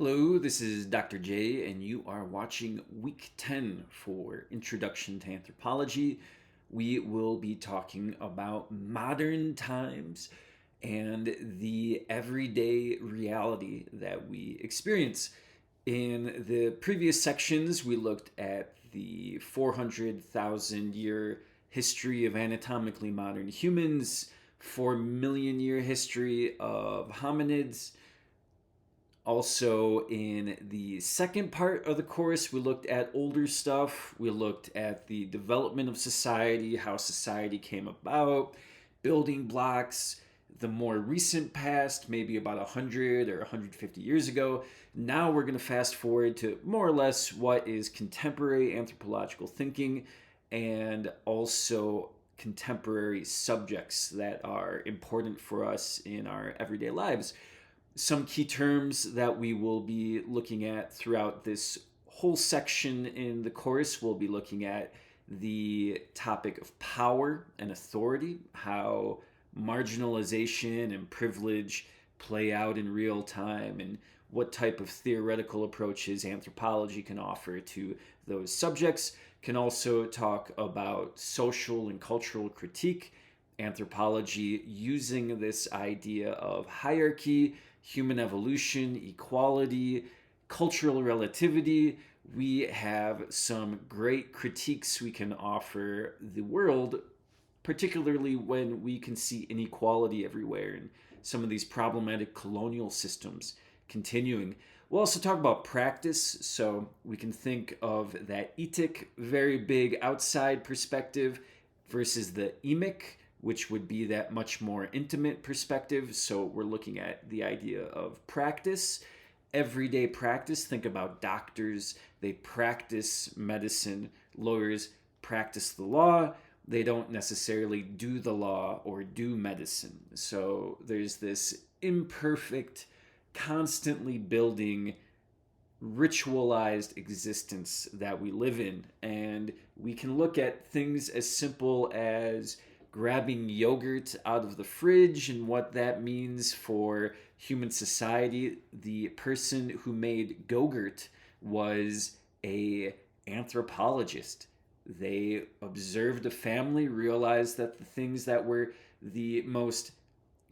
Hello, this is Dr. J, and you are watching week 10 for Introduction to Anthropology. We will be talking about modern times and the everyday reality that we experience. In the previous sections, we looked at the 400,000 year history of anatomically modern humans, 4 million year history of hominids. Also, in the second part of the course, we looked at older stuff. We looked at the development of society, how society came about, building blocks, the more recent past, maybe about 100 or 150 years ago. Now we're going to fast forward to more or less what is contemporary anthropological thinking and also contemporary subjects that are important for us in our everyday lives. Some key terms that we will be looking at throughout this whole section in the course. We'll be looking at the topic of power and authority, how marginalization and privilege play out in real time, and what type of theoretical approaches anthropology can offer to those subjects. Can also talk about social and cultural critique, anthropology using this idea of hierarchy, human evolution, equality, cultural relativity. We have some great critiques we can offer the world, particularly when we can see inequality everywhere and some of these problematic colonial systems continuing. We'll also talk about practice, so we can think of that etic, very big outside perspective, versus the emic, which would be that much more intimate perspective. So we're looking at the idea of practice, everyday practice. Think about doctors, they practice medicine, lawyers practice the law. They don't necessarily do the law or do medicine. So there's this imperfect, constantly building, ritualized existence that we live in. And we can look at things as simple as grabbing yogurt out of the fridge and what that means for human society. The person who made Go-Gurt was a anthropologist. They observed a family, realized that the things that were the most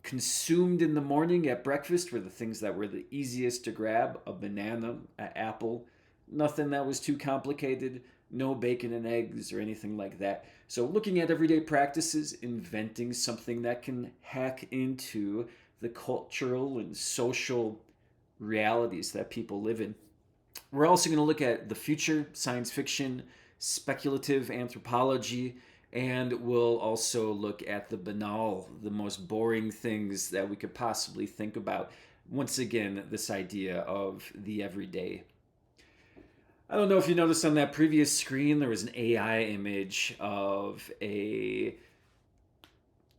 consumed in the morning at breakfast were the things that were the easiest to grab: a banana, an apple, nothing that was too complicated, no bacon and eggs or anything like that. So, looking at everyday practices, inventing something that can hack into the cultural and social realities that people live in. We're also going to look at the future, science fiction, speculative anthropology, and we'll also look at the banal, the most boring things that we could possibly think about. Once again, this idea of the everyday. I don't know if you noticed on that previous screen, there was an AI image of a.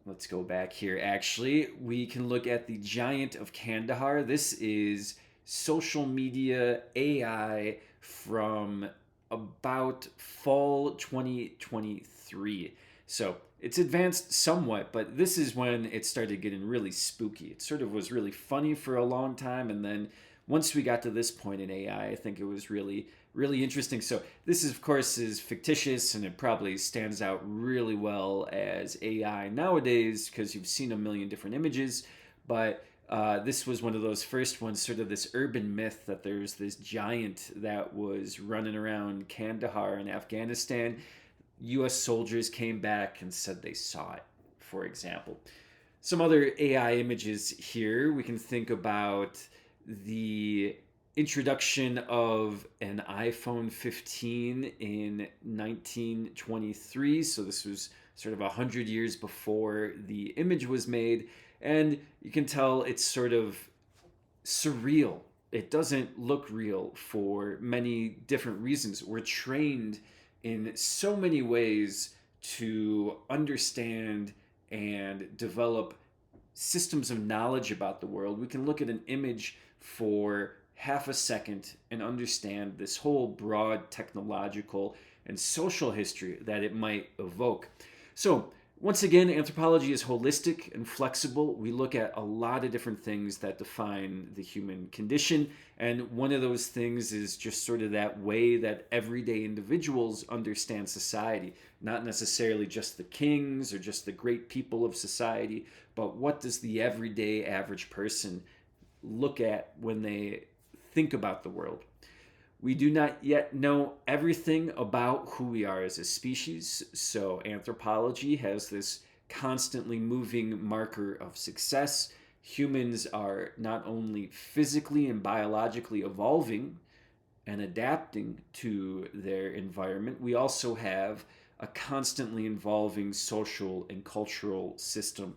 Let's go back here. Actually, we can look at the Giant of Kandahar. This is social media AI from about fall 2023. So it's advanced somewhat, but this is when it started getting really spooky. It sort of was really funny for a long time, and then once we got to this point in AI, I think it was really interesting. So this is, of course, is fictitious, and it probably stands out really well as AI nowadays because you've seen a million different images. But this was one of those first ones, sort of this urban myth that there's this giant that was running around Kandahar in Afghanistan. U.S. soldiers came back and said they saw it, for example. Some other AI images here. We can think about the introduction of an iPhone 15 in 1923. So this was sort of 100 years before the image was made. And you can tell it's sort of surreal. It doesn't look real for many different reasons. We're trained in so many ways to understand and develop systems of knowledge about the world. We can look at an image for half a second and understand this whole broad technological and social history that it might evoke. So Once again, anthropology is holistic and flexible. We look at a lot of different things that define the human condition. And one of those things is just sort of that way that everyday individuals understand society, not necessarily just the kings or just the great people of society, but what does the everyday average person look at when they think about the world? We do not yet know everything about who we are as a species, so anthropology has this constantly moving marker of success. Humans are not only physically and biologically evolving and adapting to their environment, we also have a constantly evolving social and cultural system.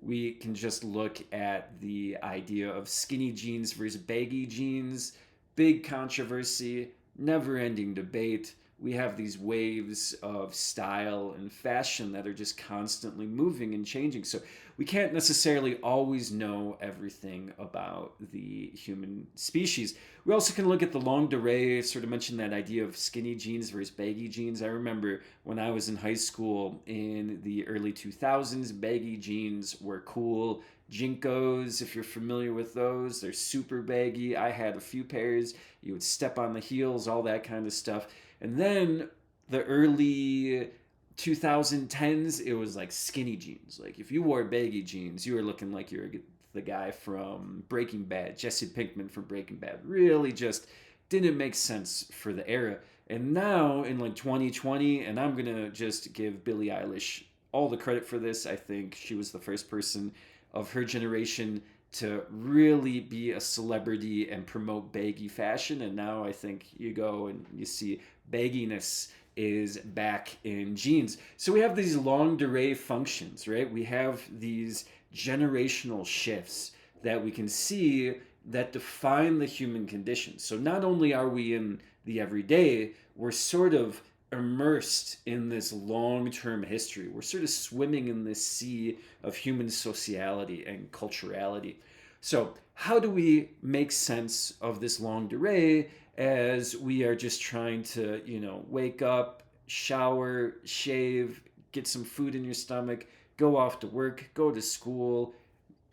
We can just look at the idea of skinny jeans versus baggy jeans, big controversy, never ending debate. We have these waves of style and fashion that are just constantly moving and changing. So we can't necessarily always know everything about the human species. We also can look at the longue durée, sort of mentioned that idea of skinny jeans versus baggy jeans. I remember when I was in high school in the early 2000s, baggy jeans were cool. Jinkos, if you're familiar with those, they're super baggy. I had a few pairs. You would step on the heels, all that kind of stuff. And then the early 2010s, it was like skinny jeans. Like if you wore baggy jeans, you were looking like you were the guy from Breaking Bad, Jesse Pinkman from Breaking Bad. Really just didn't make sense for the era. And now in like 2020, and I'm going to just give Billie Eilish all the credit for this. I think she was the first person of her generation to really be a celebrity and promote baggy fashion. And now I think you go and you see bagginess is back in jeans. So we have these longue durée functions, right? We have these generational shifts that we can see that define the human condition. So not only are we in the everyday, we're sort of immersed in this long-term history. We're sort of swimming in this sea of human sociality and culturality. So how do we make sense of this longue durée as we are just trying to, wake up, shower, shave, get some food in your stomach, go off to work, go to school,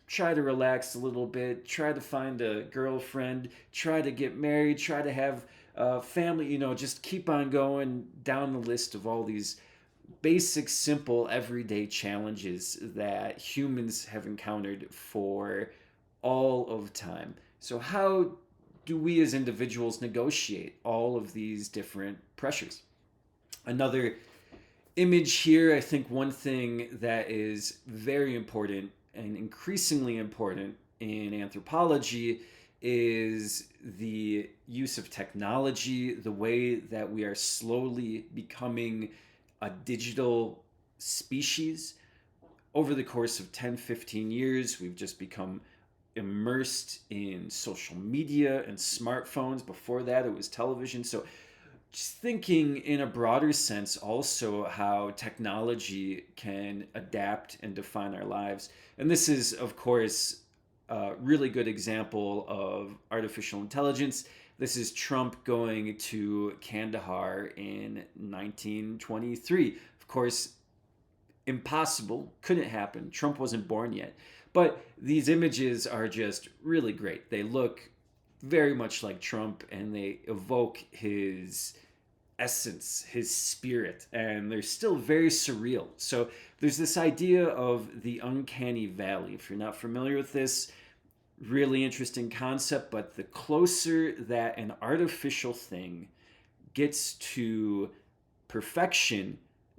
try to relax a little bit, try to find a girlfriend, try to get married, try to have family, just keep on going down the list of all these basic, simple, everyday challenges that humans have encountered for all of time. So, how do we as individuals negotiate all of these different pressures? Another image here, I think one thing that is very important and increasingly important in anthropology is the use of technology, the way that we are slowly becoming a digital species. Over the course of 10, 15 years, we've just become immersed in social media and smartphones. Before that, it was television. So just thinking in a broader sense also how technology can adapt and define our lives. And this is, of course, a really good example of artificial intelligence. This is Trump going to Kandahar in 1923. Of course, impossible, couldn't happen. Trump wasn't born yet. But these images are just really great. They look very much like Trump and they evoke his essence, his spirit, and they're still very surreal. So there's this idea of the uncanny valley. If you're not familiar with this, really interesting concept, but the closer that an artificial thing gets to perfection,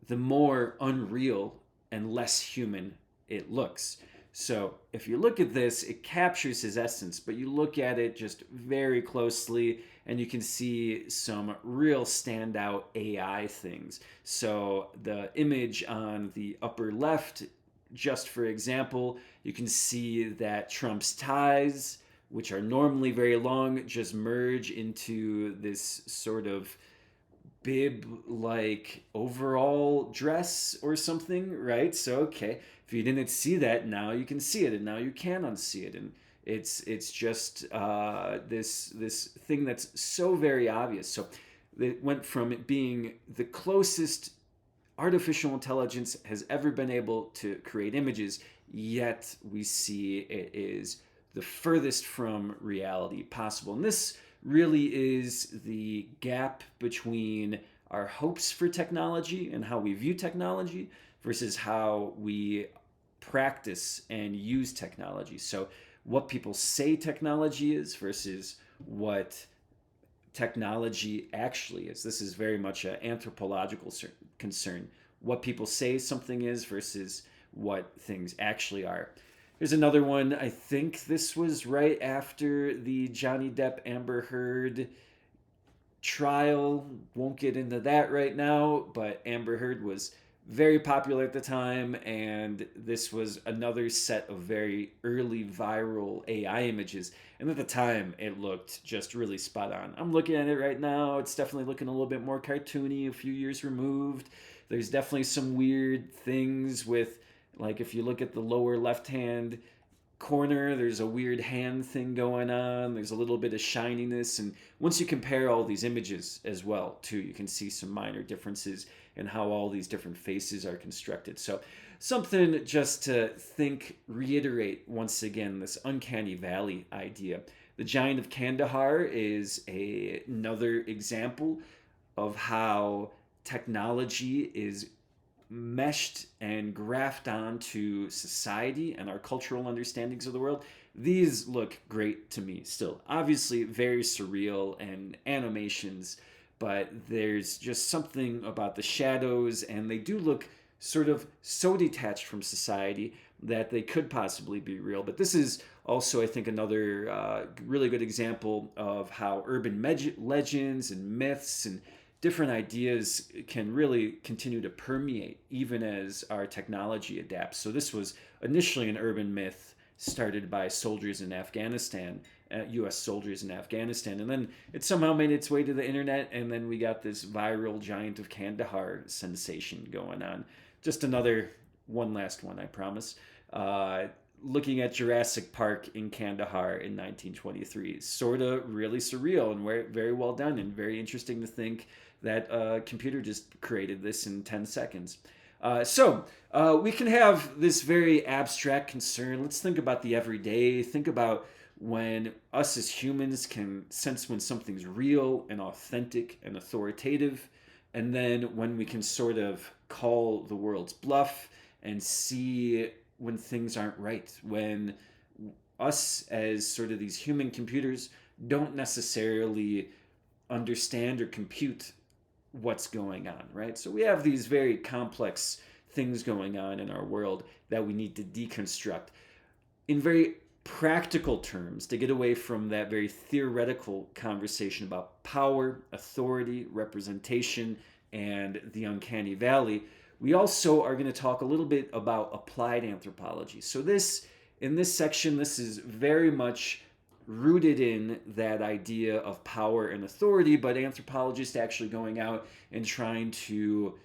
the more unreal and less human it looks. So if you look at this, it captures his essence, but you look at it just very closely and you can see some real standout AI things. So the image on the upper left, just for example, you can see that Trump's ties, which are normally very long, just merge into this sort of bib like overall dress or something, right? So okay, if you didn't see that, now you can see it, and now you can unsee it, and it's just this thing that's so very obvious. So it went from it being the closest artificial intelligence has ever been able to create images, yet we see it is the furthest from reality possible. And this really is the gap between our hopes for technology and how we view technology versus how we practice and use technology. So, what people say technology is versus what technology actually is. This is very much an anthropological concern. What people say something is versus what things actually are. Here's another one. I think this was right after the Johnny Depp Amber Heard trial. Won't get into that right now, but Amber Heard was very popular at the time, and this was another set of very early viral AI images. And at the time, it looked just really spot on. I'm looking at it right now. It's definitely looking a little bit more cartoony, a few years removed. There's definitely some weird things with, like, if you look at the lower left hand corner, there's a weird hand thing going on. There's a little bit of shininess. And once you compare all these images as well, too, you can see some minor differences in how all these different faces are constructed. So something just to think, reiterate once again, this uncanny valley idea. The Giant of Kandahar is another example of how technology is meshed and graphed onto society and our cultural understandings of the world. These look great to me still. Obviously, very surreal and animations, but there's just something about the shadows, and they do look sort of so detached from society that they could possibly be real. But this is also, I think, another really good example of how urban legends and myths and different ideas can really continue to permeate even as our technology adapts. So this was initially an urban myth started by soldiers in Afghanistan, U.S. soldiers in Afghanistan, and then it somehow made its way to the internet, and then we got this viral Giant of Kandahar sensation going on. Just another one last one, I promise. Looking at Jurassic Park in Kandahar in 1923, sort of really surreal and very well done, and very interesting to think that a computer just created this in 10 seconds. So we can have this very abstract concern. Let's think about the everyday. Think about when us as humans can sense when something's real and authentic and authoritative, and then when we can sort of call the world's bluff and see when things aren't right, when us as sort of these human computers don't necessarily understand or compute what's going on, right? So we have these very complex things going on in our world that we need to deconstruct in very practical terms to get away from that very theoretical conversation about power, authority, representation, and the uncanny valley. We also are going to talk a little bit about applied anthropology. So in this section, this is very much rooted in that idea of power and authority, but anthropologists actually going out and trying to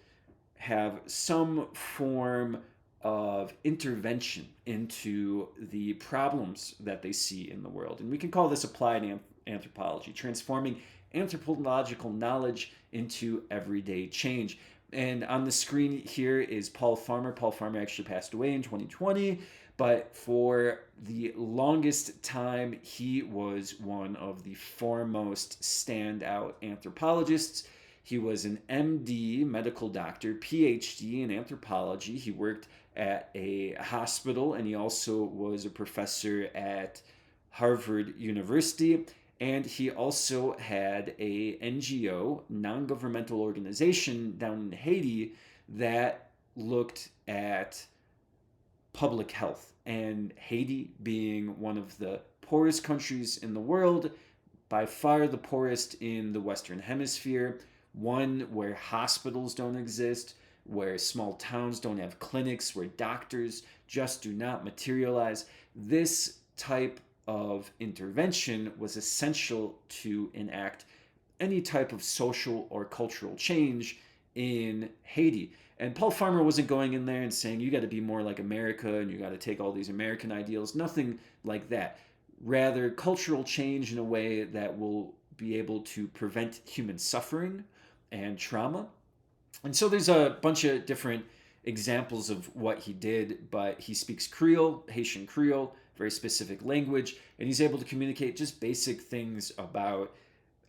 have some form of intervention into the problems that they see in the world. And we can call this applied anthropology, transforming anthropological knowledge into everyday change. And on the screen here is Paul Farmer. Paul Farmer actually passed away in 2020. But for the longest time, he was one of the foremost standout anthropologists. He was an MD, medical doctor, PhD in anthropology. He worked at a hospital, and he also was a professor at Harvard University. And he also had a NGO, non-governmental organization down in Haiti that looked at public health. And Haiti being one of the poorest countries in the world, by far the poorest in the Western Hemisphere, one where hospitals don't exist, where small towns don't have clinics, where doctors just do not materialize. This type of intervention was essential to enact any type of social or cultural change in Haiti. And Paul Farmer wasn't going in there and saying, you got to be more like America and you got to take all these American ideals. Nothing like that. Rather, cultural change in a way that will be able to prevent human suffering and trauma. And so there's a bunch of different examples of what he did, but he speaks Creole, Haitian Creole, very specific language, and he's able to communicate just basic things about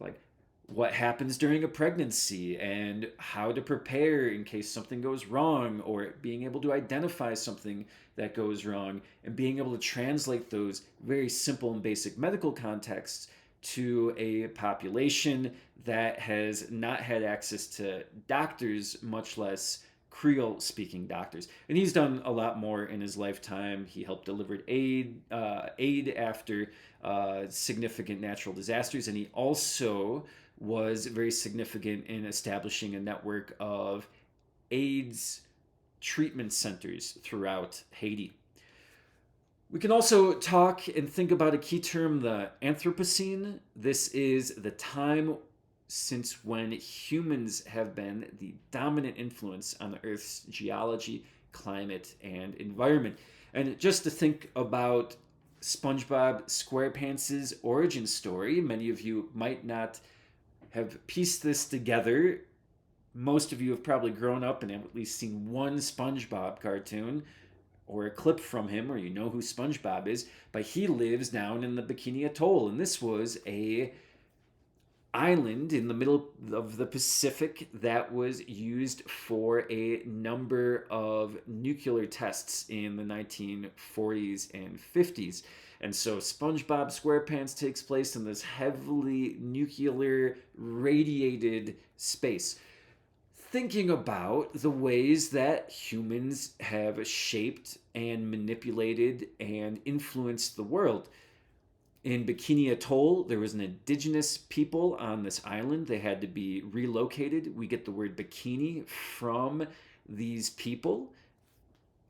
like what happens during a pregnancy and how to prepare in case something goes wrong, or being able to identify something that goes wrong and being able to translate those very simple and basic medical contexts to a population that has not had access to doctors, much less Creole speaking doctors. And he's done a lot more in his lifetime. He helped deliver aid after significant natural disasters, and he also was very significant in establishing a network of AIDS treatment centers throughout Haiti. We can also talk and think about a key term, the Anthropocene. This is the time since when humans have been the dominant influence on the Earth's geology, climate, and environment. And just to think about SpongeBob SquarePants' origin story, many of you might not have pieced this together. Most of you have probably grown up and have at least seen one SpongeBob cartoon or a clip from him, or you know who SpongeBob is, but he lives down in the Bikini Atoll, and this was a island in the middle of the Pacific that was used for a number of nuclear tests in the 1940s and 50s. And so SpongeBob SquarePants takes place in this heavily nuclear radiated space. Thinking about the ways that humans have shaped and manipulated and influenced the world. In Bikini Atoll, there was an indigenous people on this island. They had to be relocated. We get the word bikini from these people.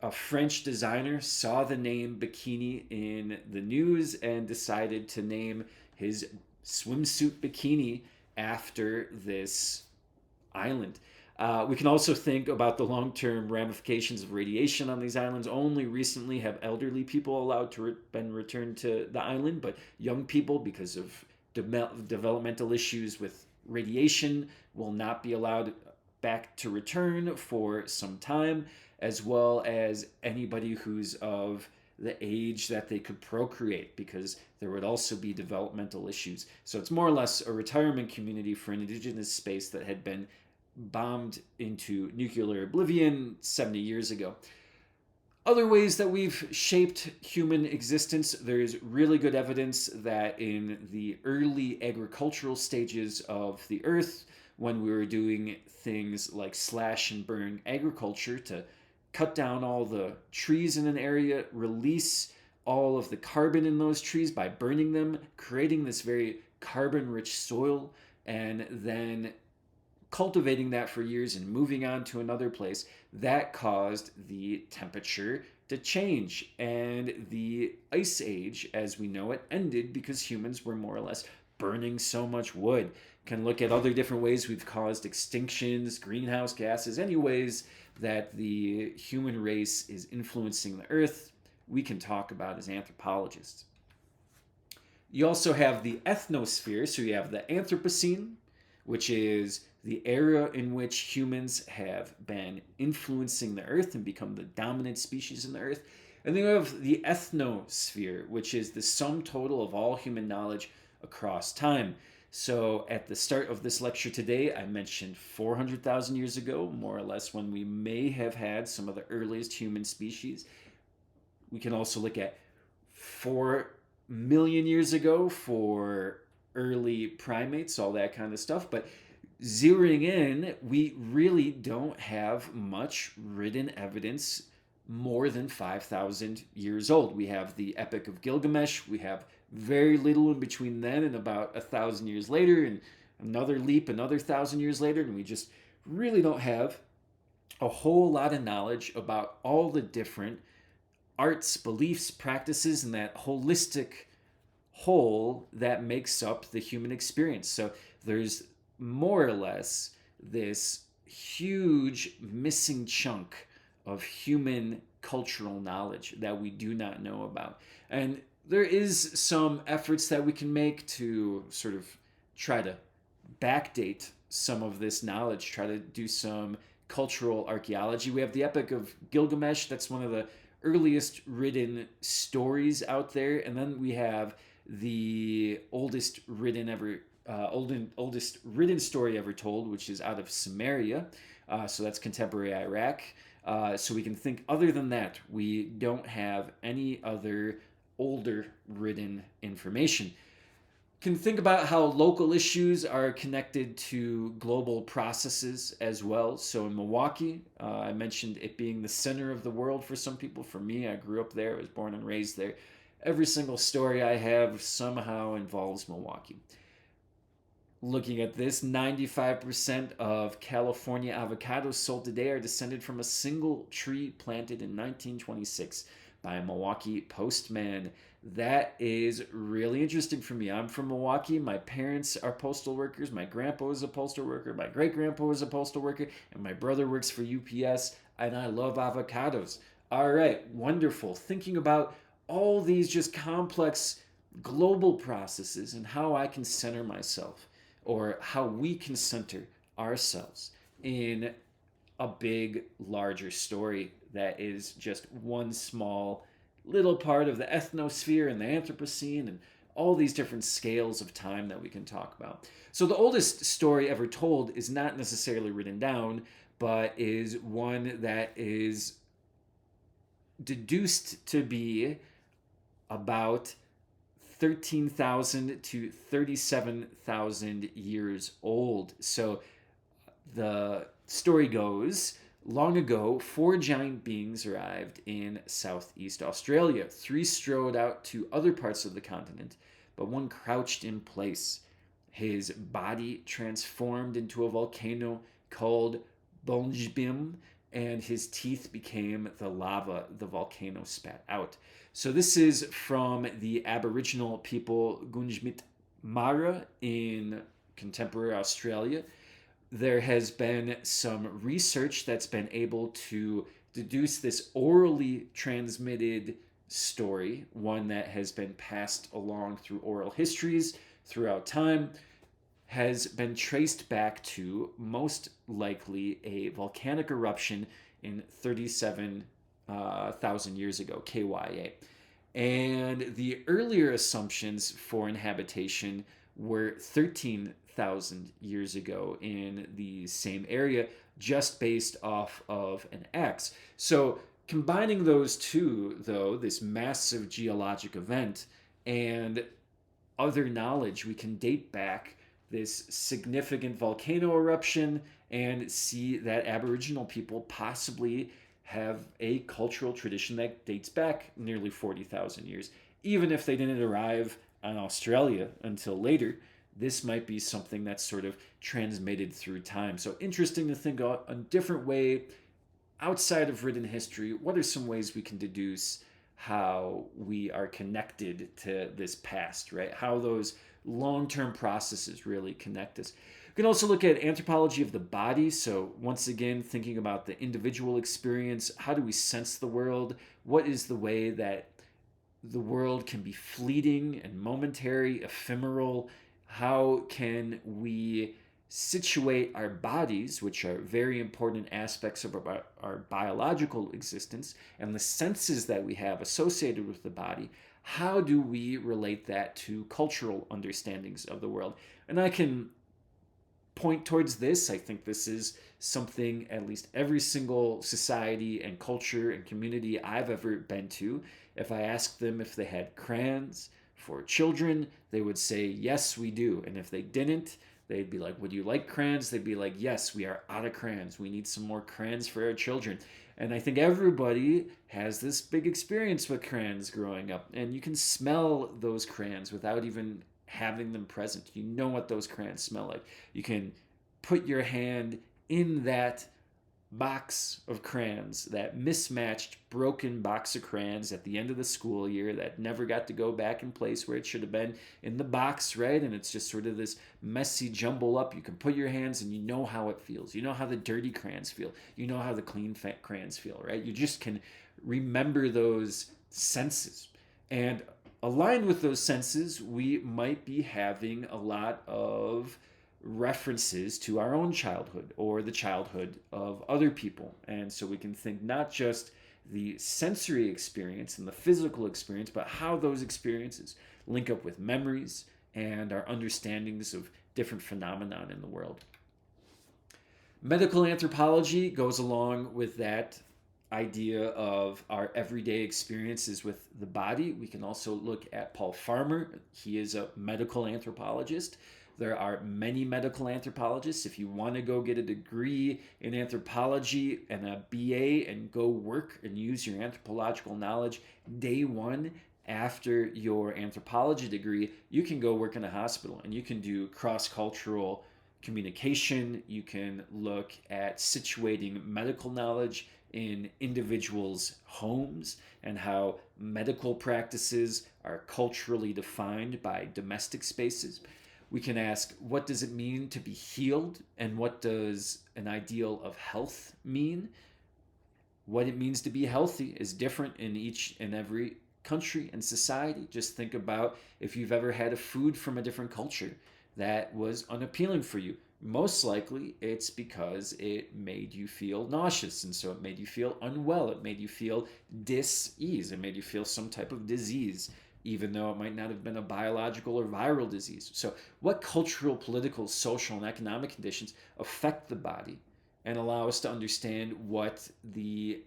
A French designer saw the name bikini in the news and decided to name his swimsuit bikini after this island. We can also think about the long-term ramifications of radiation on these islands. Only recently have elderly people allowed to been returned to the island, but young people, because of developmental issues with radiation, will not be allowed back to return for some time, as well as anybody who's of the age that they could procreate, because there would also be developmental issues. So it's more or less a retirement community for an indigenous space that had been bombed into nuclear oblivion 70 years ago. Other ways that we've shaped human existence, there's really good evidence that in the early agricultural stages of the earth, when we were doing things like slash and burn agriculture to cut down all the trees in an area, release all of the carbon in those trees by burning them, creating this very carbon rich soil, and then cultivating that for years and moving on to another place, that caused the temperature to change. And the ice age, as we know it, ended because humans were more or less burning so much wood. Can look at other different ways we've caused extinctions, greenhouse gases, any ways that the human race is influencing the earth, we can talk about as anthropologists. You also have the ethnosphere, so you have the Anthropocene, which is the era in which humans have been influencing the earth and become the dominant species in the earth. And then you have the ethnosphere, which is the sum total of all human knowledge across time. So at the start of this lecture today, I mentioned 400,000 years ago, more or less, when we may have had some of the earliest human species. We can also look at 4 million years ago for early primates, all that kind of stuff. But zeroing in, we really don't have much written evidence more than 5,000 years old. We have the Epic of Gilgamesh. We have very little in between then and about 1,000 years later, and another leap another 1,000 years later, and we just really don't have a whole lot of knowledge about all the different arts, beliefs, practices, and that holistic whole that makes up the human experience. So there's more or less this huge missing chunk of human cultural knowledge that we do not know about. And there is some efforts that we can make to sort of try to backdate some of this knowledge, try to do some cultural archaeology. We have the Epic of Gilgamesh. That's one of the earliest written stories out there. And then we have the oldest written story ever told, which is out of Samaria. So that's contemporary Iraq. So we can think, other than that, we don't have any other older written information. Can think about how local issues are connected to global processes as well. So in Milwaukee, I mentioned it being the center of the world for some people. For me, I grew up there, I was born and raised there. Every single story I have somehow involves Milwaukee. Looking at this, 95% of California avocados sold today are descended from a single tree planted in 1926 by a Milwaukee postman. That is really interesting for me. I'm from Milwaukee. My parents are postal workers. My grandpa is a postal worker. My great grandpa was a postal worker. And my brother works for UPS. And I love avocados. All right, wonderful. Thinking about all these just complex global processes and how I can center myself, or how we can center ourselves in a big, larger story that is just one small little part of the ethnosphere and the Anthropocene and all these different scales of time that we can talk about. So the oldest story ever told is not necessarily written down, but is one that is deduced to be about 13,000 to 37,000 years old. So the story goes, long ago, 4 giant beings arrived in Southeast Australia. 3 strode out to other parts of the continent, but one crouched in place. His body transformed into a volcano called Bonjbim, and his teeth became the lava the volcano spat out. So this is from the Aboriginal people Gunjmit Mara in contemporary Australia. There has been some research that's been able to deduce this orally transmitted story, one that has been passed along through oral histories throughout time, has been traced back to most likely a volcanic eruption in 37,000 years ago, KYA. And the earlier assumptions for inhabitation were 13,000 years ago in the same area, just based off of an X. So combining those two, though, this massive geologic event and other knowledge, we can date back this significant volcano eruption and see that Aboriginal people possibly have a cultural tradition that dates back nearly 40,000 years. Even if they didn't arrive on Australia until later, this might be something that's sort of transmitted through time. So interesting to think a different way outside of written history. What are some ways we can deduce how we are connected to this past, right? How those long-term processes really connect us. We can also look at anthropology of the body. So once again, thinking about the individual experience, how do we sense the world? What is the way that the world can be fleeting and momentary, ephemeral? How can we situate our bodies, which are very important aspects of our biological existence, and the senses that we have associated with the body? How do we relate that to cultural understandings of the world? And I can point towards this. I think this is something at least every single society and culture and community I've ever been to, if I asked them if they had crayons for children, they would say, yes, we do. And if they didn't, they'd be like, would you like crayons? They'd be like, yes, we are out of crayons. We need some more crayons for our children. And I think everybody has this big experience with crayons growing up. And you can smell those crayons without even having them present. You know what those crayons smell like. You can put your hand in that box of crayons, that mismatched, broken box of crayons at the end of the school year that never got to go back in place where it should have been in the box, right? And it's just sort of this messy jumble up. You can put your hands and you know how it feels. You know how the dirty crayons feel. You know how the clean crayons feel, right? You just can remember those senses. And aligned with those senses, we might be having a lot of references to our own childhood or the childhood of other people. And so we can think not just the sensory experience and the physical experience, but how those experiences link up with memories and our understandings of different phenomenon in the world. Medical anthropology goes along with that idea of our everyday experiences with the body. We can also look at Paul Farmer. He is a medical anthropologist. There are many medical anthropologists. If you want to go get a degree in anthropology and a BA and go work and use your anthropological knowledge day one after your anthropology degree, you can go work in a hospital and you can do cross-cultural communication. You can look at situating medical knowledge in individuals' homes and how medical practices are culturally defined by domestic spaces. We can ask, what does it mean to be healed, and what does an ideal of health mean? What it means to be healthy is different in each and every country and society. Just think about if you've ever had a food from a different culture that was unappealing for you. Most likely it's because it made you feel nauseous, and so it made you feel unwell. It made you feel dis-ease. It made you feel some type of disease, even though it might not have been a biological or viral disease. So what cultural, political, social, and economic conditions affect the body and allow us to understand what the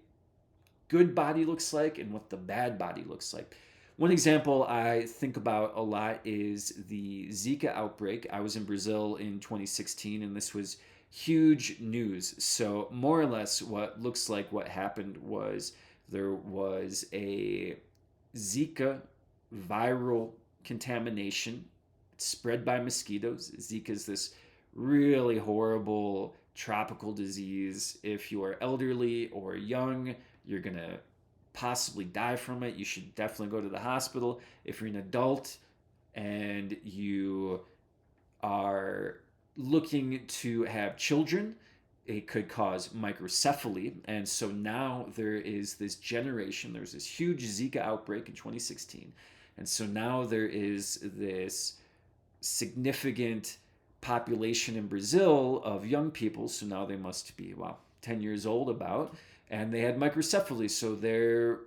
good body looks like and what the bad body looks like? One example I think about a lot is the Zika outbreak. I was in Brazil in 2016, and this was huge news. So more or less what looks like what happened was there was a Zika viral contamination spread by mosquitoes. Zika is this really horrible tropical disease. If you are elderly or young, you're going to possibly die from it. You should definitely go to the hospital. If you're an adult and you are looking to have children, it could cause microcephaly. And so now there is this generation, there's this huge Zika outbreak in 2016. And so now there is this significant population in Brazil of young people. So now they must be, 10 years old about, and they had microcephaly. So their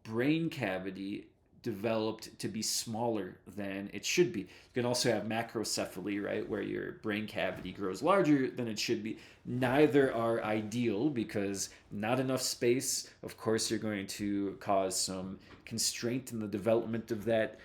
brain cavity developed to be smaller than it should be. You can also have macrocephaly, right, where your brain cavity grows larger than it should be. Neither are ideal because not enough space. Of course, you're going to cause some constraint in the development of that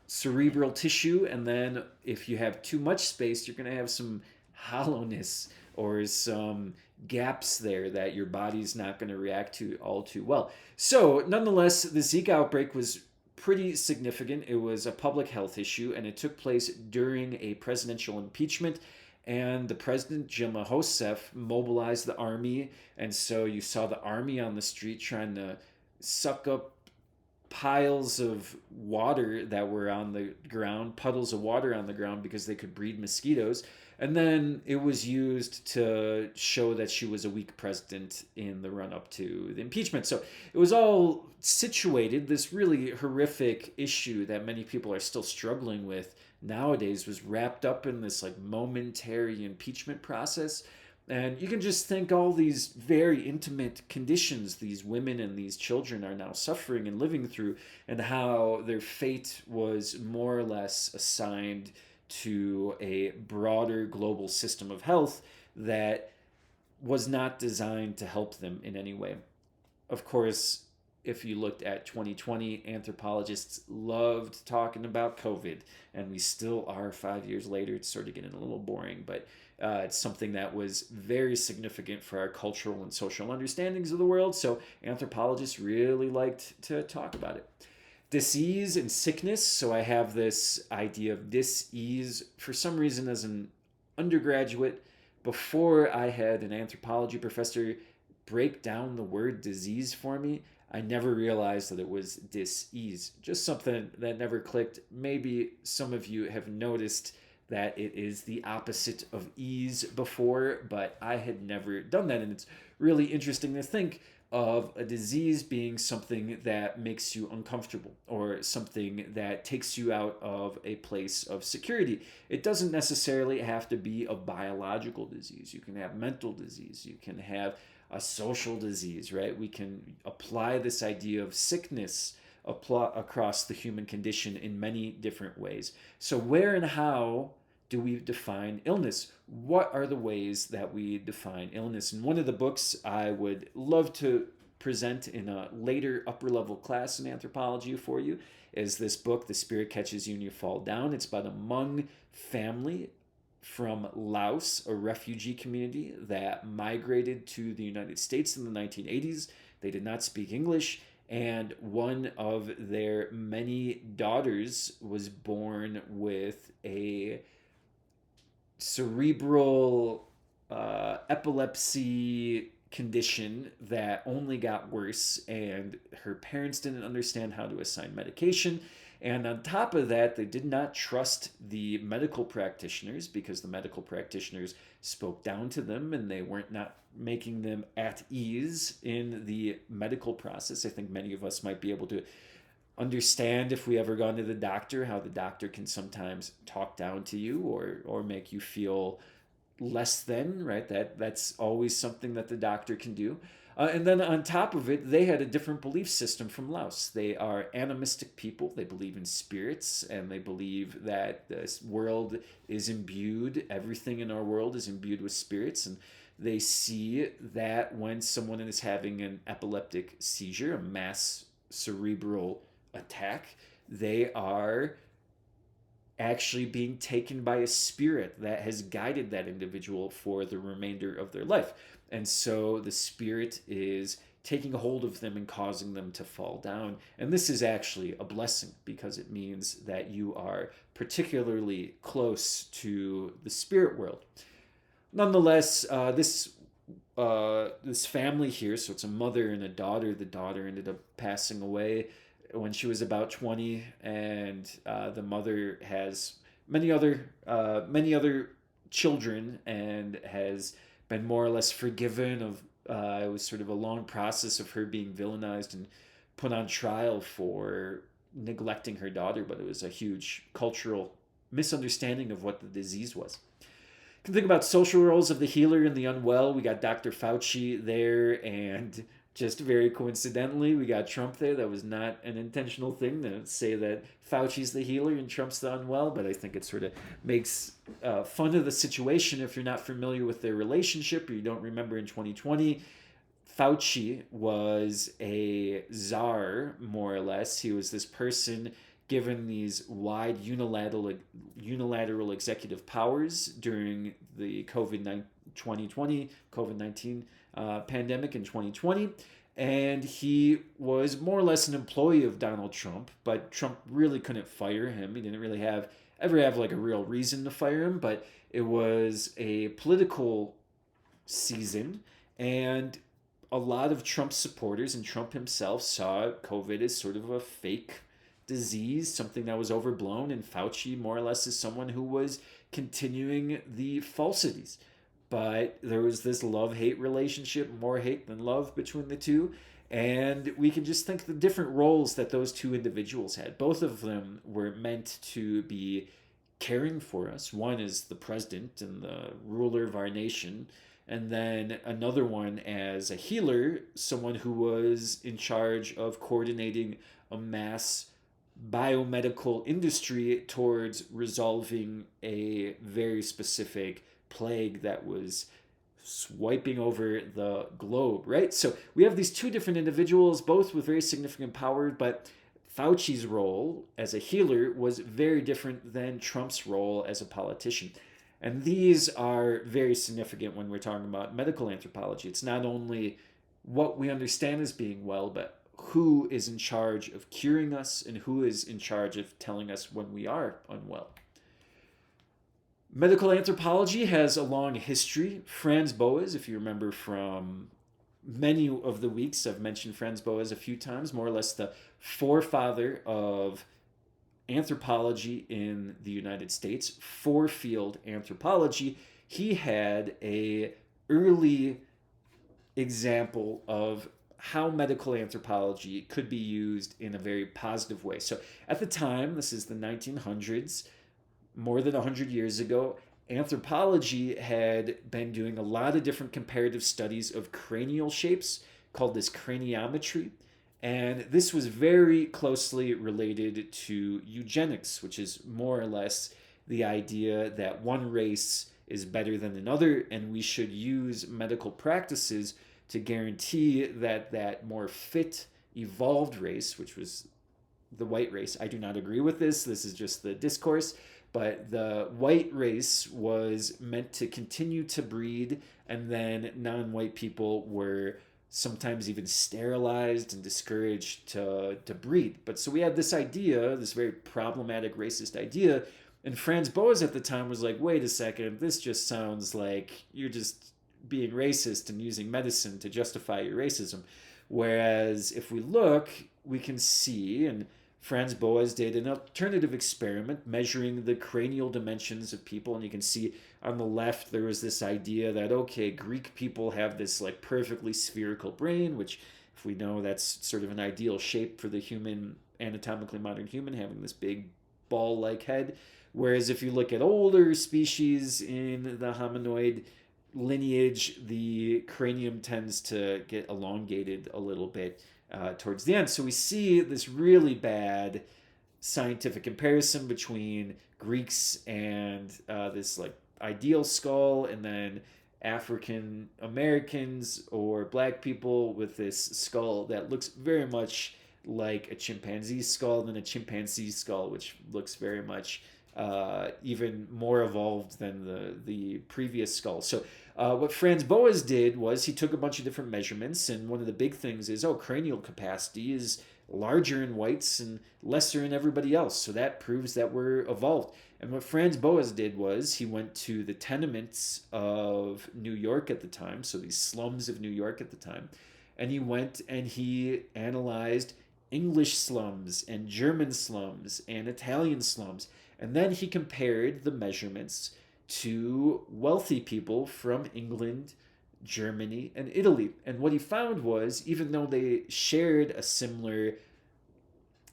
cerebral tissue. And then if you have too much space, you're going to have some hollowness or some gaps there that your body's not going to react to all too well. So nonetheless, the Zika outbreak was pretty significant. It was a public health issue, and it took place during a presidential impeachment. And the president, Dilma Rousseff, mobilized the army. And so you saw the army on the street trying to suck up piles of water that were on the ground, puddles of water on the ground, because they could breed mosquitoes. And then it was used to show that she was a weak president in the run up to the impeachment. So it was all situated. This really horrific issue that many people are still struggling with nowadays was wrapped up in this like momentary impeachment process. And you can just think all these very intimate conditions these women and these children are now suffering and living through, and how their fate was more or less assigned to a broader global system of health that was not designed to help them in any way. Of course, if you looked at 2020, anthropologists loved talking about COVID, and we still are 5 years later. It's sort of getting a little boring, but it's something that was very significant for our cultural and social understandings of the world, so anthropologists really liked to talk about it. Disease and sickness. So I have this idea of dis-ease for some reason as an undergraduate. Before I had an anthropology professor break down the word disease for me, I never realized that it was dis-ease. Just something that never clicked. Maybe some of you have noticed that it is the opposite of ease before, but I had never done that. And it's really interesting to think of a disease being something that makes you uncomfortable or something that takes you out of a place of security. It doesn't necessarily have to be a biological disease. You can have mental disease, you can have a social disease, right? We can apply this idea of sickness across the human condition in many different ways. So, where and how do we define illness? What are the ways that we define illness? And one of the books I would love to present in a later upper level class in anthropology for you is this book, The Spirit Catches You and You Fall Down. It's about a Hmong family from Laos, a refugee community that migrated to the United States in the 1980s. They did not speak English, and one of their many daughters was born with a cerebral epilepsy condition that only got worse, and her parents didn't understand how to assign medication. And on top of that, they did not trust the medical practitioners because the medical practitioners spoke down to them and they weren't not making them at ease in the medical process. I think many of us might be able to understand, if we ever gone to the doctor, how the doctor can sometimes talk down to you or make you feel less than, right? That's always something that the doctor can do. And then on top of it, they had a different belief system from Laos. They are animistic people. They believe in spirits, and they believe that this world is imbued, everything in our world is imbued with spirits. And they see that when someone is having an epileptic seizure, a mass cerebral attack, they are actually being taken by a spirit that has guided that individual for the remainder of their life. And so the spirit is taking a hold of them and causing them to fall down. And this is actually a blessing because it means that you are particularly close to the spirit world. Nonetheless, this family here, so it's a mother and a daughter. The daughter ended up passing away when she was about 20, and the mother has many other children and has been more or less forgiven of. It was sort of a long process of her being villainized and put on trial for neglecting her daughter, but it was a huge cultural misunderstanding of what the disease was. You can think about social roles of the healer and the unwell. We got Dr. Fauci there, and just very coincidentally, we got Trump there. That was not an intentional thing to say that Fauci's the healer and Trump's the unwell, but I think it sort of makes fun of the situation if you're not familiar with their relationship or you don't remember in 2020. Fauci was a czar, more or less. He was this person given these wide unilateral executive powers during the COVID-19 pandemic in 2020. And he was more or less an employee of Donald Trump, but Trump really couldn't fire him. He didn't really ever have like a real reason to fire him, but it was a political season, and a lot of Trump supporters and Trump himself saw COVID as sort of a fake disease, something that was overblown, and Fauci more or less is someone who was continuing the falsities. But there was this love-hate relationship, more hate than love between the two, and we can just think the different roles that those two individuals had. Both of them were meant to be caring for us. One is the president and the ruler of our nation, and then another one as a healer, someone who was in charge of coordinating a mass biomedical industry towards resolving a very specific plague that was swiping over the globe, right? So we have these two different individuals, both with very significant power, but Fauci's role as a healer was very different than Trump's role as a politician. And these are very significant when we're talking about medical anthropology. It's not only what we understand as being well, but who is in charge of curing us and who is in charge of telling us when we are unwell. Medical anthropology has a long history. Franz Boas, if you remember from many of the weeks, I've mentioned Franz Boas a few times, more or less the forefather of anthropology in the United States, four-field anthropology. He had a early example of how medical anthropology could be used in a very positive way. So at the time, this is the 1900s, more than 100 years ago, anthropology had been doing a lot of different comparative studies of cranial shapes, called this craniometry. And this was very closely related to eugenics, which is more or less the idea that one race is better than another, and we should use medical practices to guarantee that that more fit, evolved race, which was the white race. I do not agree with this. This is just the discourse. But the white race was meant to continue to breed, and then non white people were sometimes even sterilized and discouraged to breed. But so we had this idea, this very problematic racist idea. And Franz Boas at the time was like, wait a second, this just sounds like you're just being racist and using medicine to justify your racism. Whereas if we look, we can see, and Franz Boas did an alternative experiment measuring the cranial dimensions of people. And you can see on the left, there was this idea that, okay, Greek people have this like perfectly spherical brain, which, if we know, that's sort of an ideal shape for the human, anatomically modern human, having this big ball like head. Whereas if you look at older species in the hominoid lineage, the cranium tends to get elongated a little bit towards the end. So we see this really bad scientific comparison between Greeks and this like ideal skull, and then African Americans or black people with this skull that looks very much like a chimpanzee's skull, than a chimpanzee's skull, which looks very much even more evolved than the previous skull. So what Franz Boas did was he took a bunch of different measurements, and one of the big things is, cranial capacity is larger in whites and lesser in everybody else. So that proves that we're evolved. And what Franz Boas did was he went to the tenements of New York at the time, so these slums of New York at the time, and he went and he analyzed English slums and German slums and Italian slums. And then he compared the measurements to wealthy people from England, Germany, and Italy. And what he found was, even though they shared a similar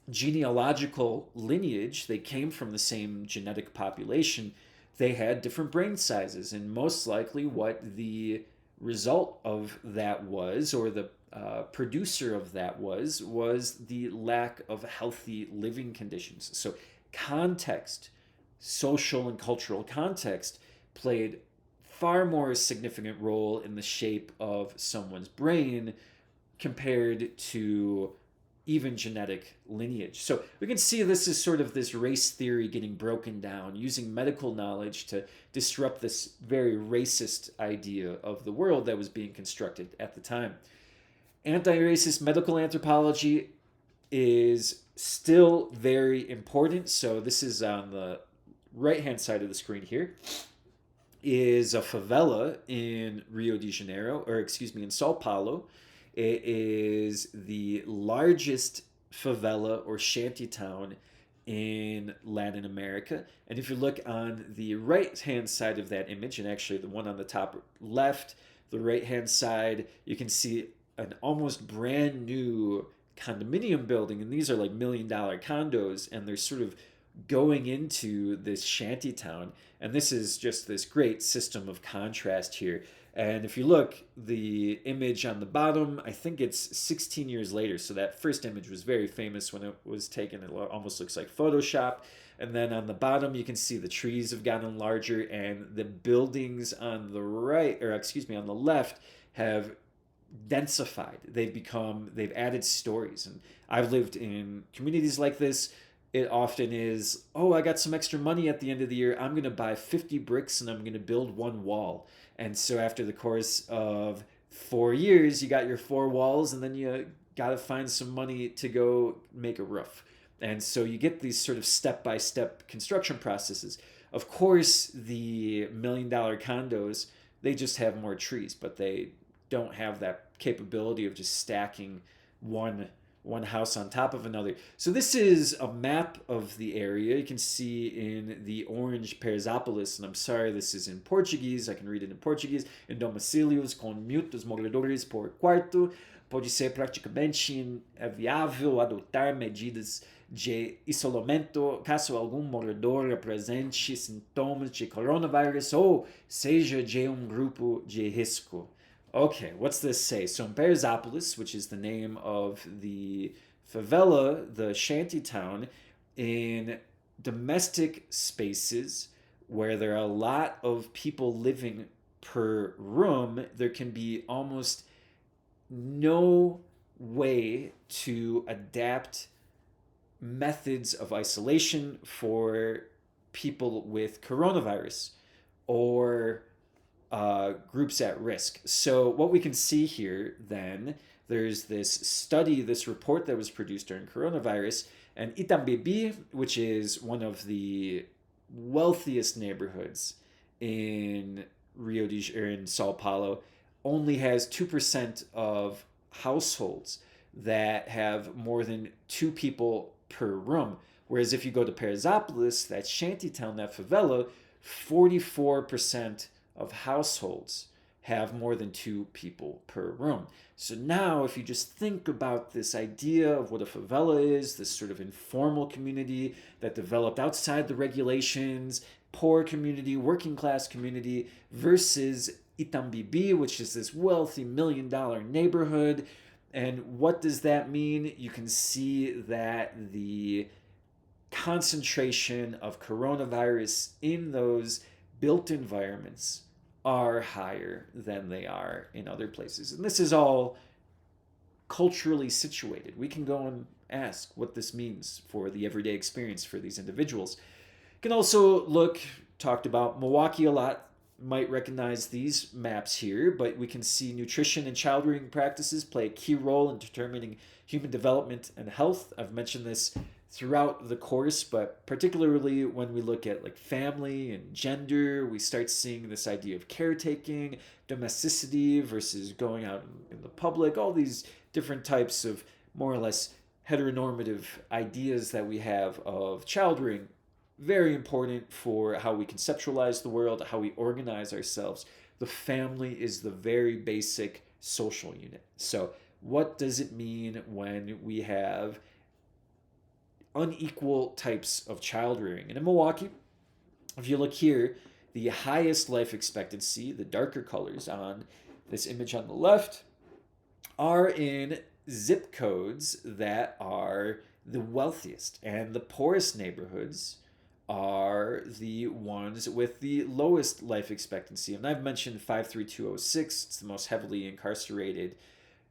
genealogical lineage, they came from the same genetic population, they had different brain sizes. And most likely, what the result of that was, or the producer of that was the lack of healthy living conditions. So context, social and cultural context, played far more significant role in the shape of someone's brain compared to even genetic lineage. So we can see this is sort of this race theory getting broken down, using medical knowledge to disrupt this very racist idea of the world that was being constructed at the time. Anti-racist medical anthropology is still very important. So this is on the right-hand side of the screen here, is a favela in Rio de Janeiro, or excuse me, in Sao Paulo. It is the largest favela or shanty town in Latin America. And if you look on the right-hand side of that image, and actually the one on the top left, the right-hand side, you can see an almost brand new condominium building, and these are like $1 million condos, and they're sort of going into this shanty town. And this is just this great system of contrast here. And if you look, the image on the bottom, I think it's 16 years later. So that first image was very famous when it was taken. It almost looks like Photoshop. And then on the bottom, you can see the trees have gotten larger, and the buildings on the right, or excuse me, on the left, have densified. They've added stories. And I've lived in communities like this. It often is, I got some extra money at the end of the year, I'm going to buy 50 bricks and I'm going to build one wall. And so after the course of 4 years, you got your 4 walls, and then you got to find some money to go make a roof. And so you get these sort of step-by-step construction processes. Of course, the $1 million condos, they just have more trees, but they don't have that capability of just stacking one house on top of another. So this is a map of the area. You can see in the orange Peresopolis, and I'm sorry, this is in Portuguese. I can read it in Portuguese. Em domicílios com muitos moradores por quarto, pode ser praticamente viável adotar medidas de isolamento caso algum morador apresente sintomas de coronavírus ou seja de um grupo de risco. Okay, what's this say? So in Paraisópolis, which is the name of the favela, the shanty town, in domestic spaces where there are a lot of people living per room, there can be almost no way to adapt methods of isolation for people with coronavirus or groups at risk. So, what we can see here then, there's this study, this report that was produced during coronavirus, and Itambibi, which is one of the wealthiest neighborhoods in in Sao Paulo, only has 2% of households that have more than two people per room. Whereas if you go to Paraisópolis, that shantytown, that favela, 44% of households have more than two people per room. So now, if you just think about this idea of what a favela is, this sort of informal community that developed outside the regulations, poor community, working class community, versus Itambibi, which is this wealthy $1 million neighborhood. And what does that mean? You can see that the concentration of coronavirus in those built environments are higher than they are in other places. And this is all culturally situated. We can go and ask what this means for the everyday experience for these individuals. You can also look, talked about Milwaukee a lot, might recognize these maps here, but we can see nutrition and child rearing practices play a key role in determining human development and health. I've mentioned this throughout the course, but particularly when we look at like family and gender, we start seeing this idea of caretaking, domesticity versus going out in the public, all these different types of more or less heteronormative ideas that we have of child rearing. Very important for how we conceptualize the world, how we organize ourselves. The family is the very basic social unit. So, what does it mean when we have unequal types of child rearing? And in Milwaukee, if you look here, the highest life expectancy, the darker colors on this image on the left, are in zip codes that are the wealthiest, and the poorest neighborhoods are the ones with the lowest life expectancy. And I've mentioned 53206, it's the most heavily incarcerated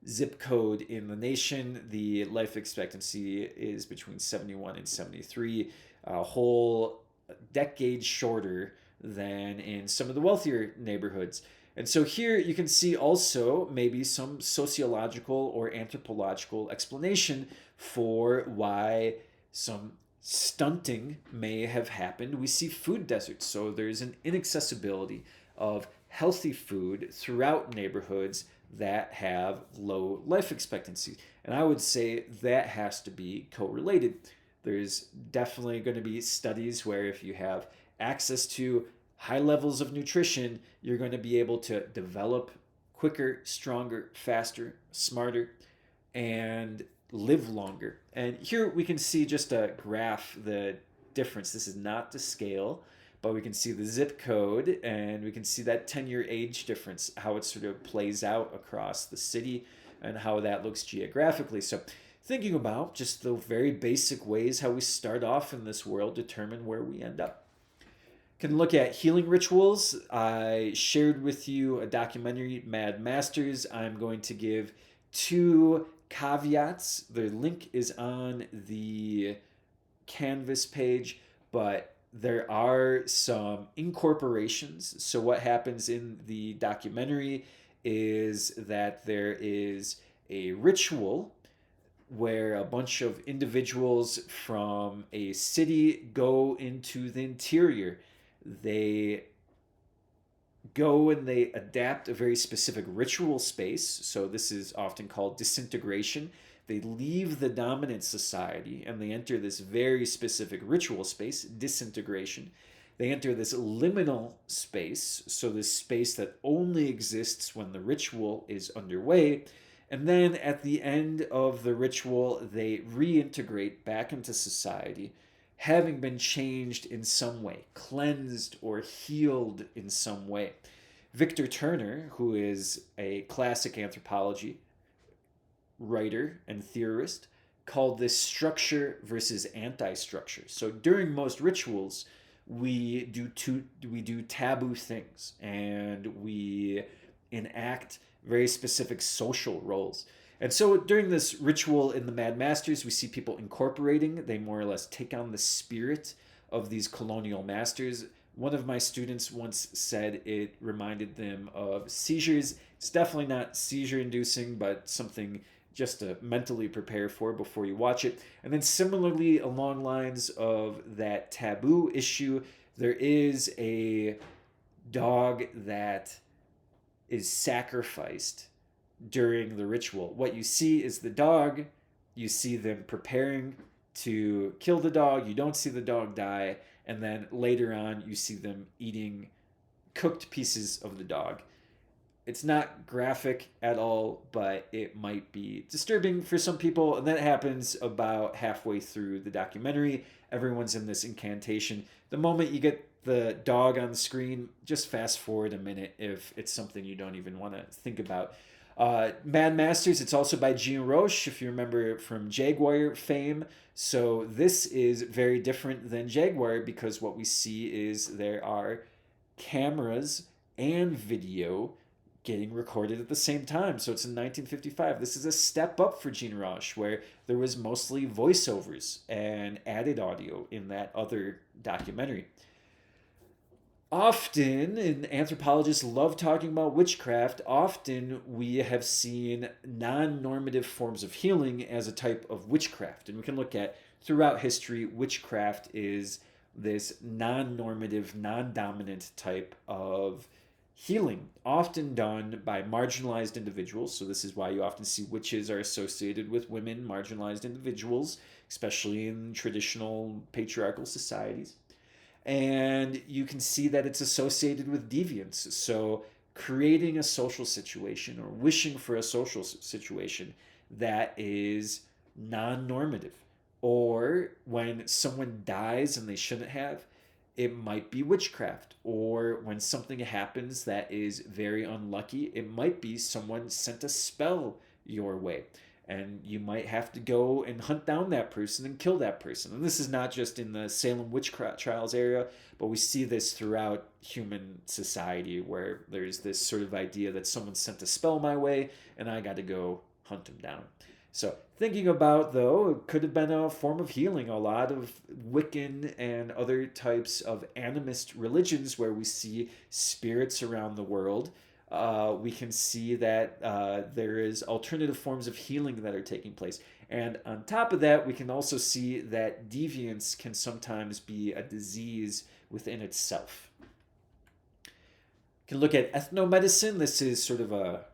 zip code in the nation. The life expectancy is between 71 and 73, a whole decade shorter than in some of the wealthier neighborhoods. And so here you can see also maybe some sociological or anthropological explanation for why some stunting may have happened. We see food deserts, so there's an inaccessibility of healthy food throughout neighborhoods that have low life expectancies. And I would say that has to be correlated. There's definitely going to be studies where if you have access to high levels of nutrition, you're going to be able to develop quicker, stronger, faster, smarter, and live longer. And here we can see just a graph, the difference. This is not to scale, but we can see the zip code and we can see that 10-year age difference, how it sort of plays out across the city and how that looks geographically. So thinking about just the very basic ways how we start off in this world determine where we end up. Can look at healing rituals. I shared with you a documentary, Mad Masters. I'm going to give two caveats. The link is on the Canvas page, but there are some incorporations. So what happens in the documentary is that there is a ritual where a bunch of individuals from a city go into the interior. They go and they adapt a very specific ritual space. So this is often called disintegration. They leave the dominant society and they enter this very specific ritual space, disintegration. They enter this liminal space, so this space that only exists when the ritual is underway. And then at the end of the ritual, they reintegrate back into society, having been changed in some way, cleansed or healed in some way. Victor Turner, who is a classic anthropology writer and theorist, called this structure versus anti-structure. So during most rituals, we do taboo things and we enact very specific social roles. And so during this ritual in the Mad Masters, we see people incorporating. They more or less take on the spirit of these colonial masters. One of my students once said it reminded them of seizures. It's definitely not seizure inducing, but something just to mentally prepare for before you watch it. And then similarly, along lines of that taboo issue, there is a dog that is sacrificed during the ritual. What you see is the dog, you see them preparing to kill the dog, you don't see the dog die, and then later on you see them eating cooked pieces of the dog. It's not graphic at all, but it might be disturbing for some people. And that happens about halfway through the documentary. Everyone's in this incantation. The moment you get the dog on the screen, just fast forward a minute if it's something you don't even want to think about. Mad Masters, it's also by Jean Roche, if you remember from Jaguar fame. So this is very different than Jaguar because what we see is there are cameras and video getting recorded at the same time. So it's in 1955. This is a step up for Jean Roche, where there was mostly voiceovers and added audio in that other documentary. Often, and anthropologists love talking about witchcraft, often we have seen non normative forms of healing as a type of witchcraft. And we can look at throughout history, witchcraft is this non normative, non dominant type of healing, often done by marginalized individuals. So, this is why you often see witches are associated with women, marginalized individuals, especially in traditional patriarchal societies. And you can see that it's associated with deviance. So, creating a social situation or wishing for a social situation that is non normative. Or when someone dies and they shouldn't have, it might be witchcraft. Or when something happens that is very unlucky, it might be someone sent a spell your way. And you might have to go and hunt down that person and kill that person. And this is not just in the Salem witch trials area, but we see this throughout human society where there's this sort of idea that someone sent a spell my way and I got to go hunt them down. So, thinking about, though, it could have been a form of healing. A lot of Wiccan and other types of animist religions where we see spirits around the world, we can see that there is alternative forms of healing that are taking place. And on top of that, we can also see that deviance can sometimes be a disease within itself. You can look at ethnomedicine. This is sort of a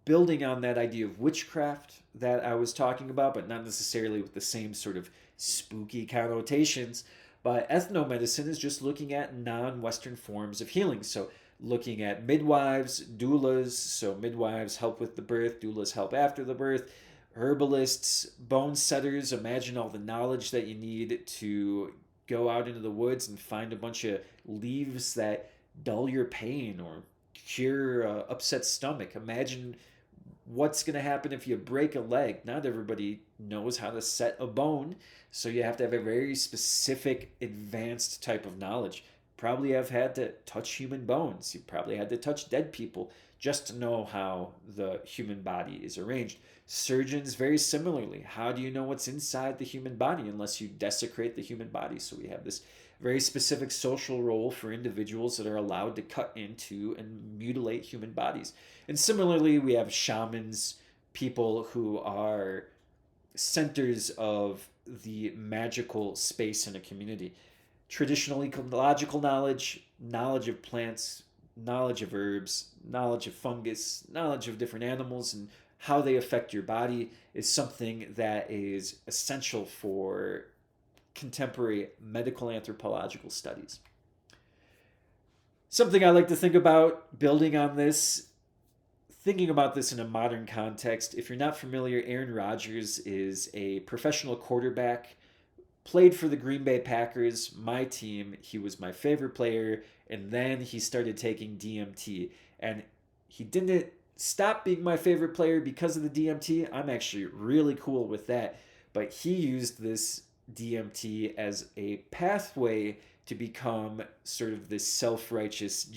building on that idea of witchcraft that I was talking about, but not necessarily with the same sort of spooky connotations. But ethnomedicine is just looking at non-Western forms of healing. So looking at midwives, doulas, so midwives help with the birth, doulas help after the birth, herbalists, bone setters, imagine all the knowledge that you need to go out into the woods and find a bunch of leaves that dull your pain or cure upset stomach. Imagine what's going to happen if you break a leg. Not everybody knows how to set a bone, so you have to have a very specific, advanced type of knowledge. Probably have had to touch human bones. You probably had to touch dead people just to know how the human body is arranged. Surgeons, very similarly. How do you know what's inside the human body unless you desecrate the human body? So we have this very specific social role for individuals that are allowed to cut into and mutilate human bodies. And similarly, we have shamans, people who are centers of the magical space in a community. Traditional ecological knowledge, knowledge of plants, knowledge of herbs, knowledge of fungus, knowledge of different animals and how they affect your body is something that is essential for contemporary medical anthropological studies. Something I like to think about building on this thinking about this in a modern context, if you're not familiar, Aaron Rodgers is a professional quarterback, played for the Green Bay Packers, my team. He was my favorite player, and then he started taking DMT. And he didn't stop being my favorite player because of the DMT. I'm actually really cool with that. But he used this DMT as a pathway to become sort of this self righteous